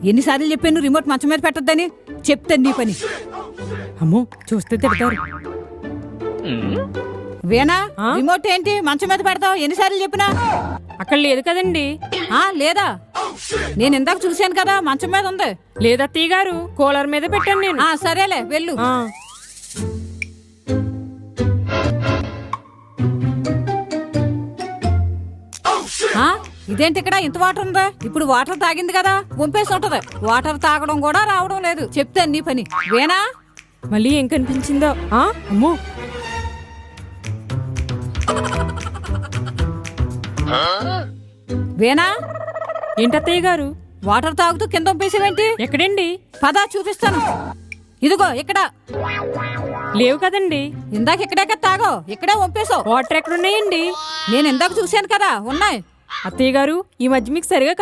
ఎన్నిసార్లు చెప్పాను రిమోట్ మంచం మీద పెట్టొద్దని? చెప్తాను నీ పని. అమ్మో చూస్తే తిడతారు. వేనా, రిమోట్ ఏంటి మంచం మీద పెడతావు? ఎన్నిసార్లు చెప్పినా? అక్కడ లేదు కదండి. లేదా? నేను ఇందాక చూశాను కదా, మంచం మీద ఉంది. లేదా అత్తయ్య గారు, కూలర్ మీద పెట్టాను నేను. సరేలే వెళ్ళు. ఇదేంటి ఇక్కడ ఇంత వాటర్ ఉందా? ఇప్పుడు వాటర్ తాగింది కదా, వంపేసి ఉంటది. వాటర్ తాగడం కూడా రావడం లేదు. చెప్తాను నీ పని. వేనా, మళ్ళీ ఏం కనిపించిందో? అమ్మో, వేనా, ఏంటత్తయ్య గారు వాటర్ తాగుతూ కింద వంపేసేవేంటి? ఎక్కడండి? పదా చూపిస్తాను. ఇదిగో ఇక్కడ. లేవు కదండి. ఇందాక ఇక్కడే తాగో, ఇక్కడే వంపేసావు. వాటర్ ఎక్కడున్నాయండి? నేను ఇందాక చూశాను కదా, ఉన్నాయి. అత్తయ్య గారు, ఈ మధ్య మీకు సరిగా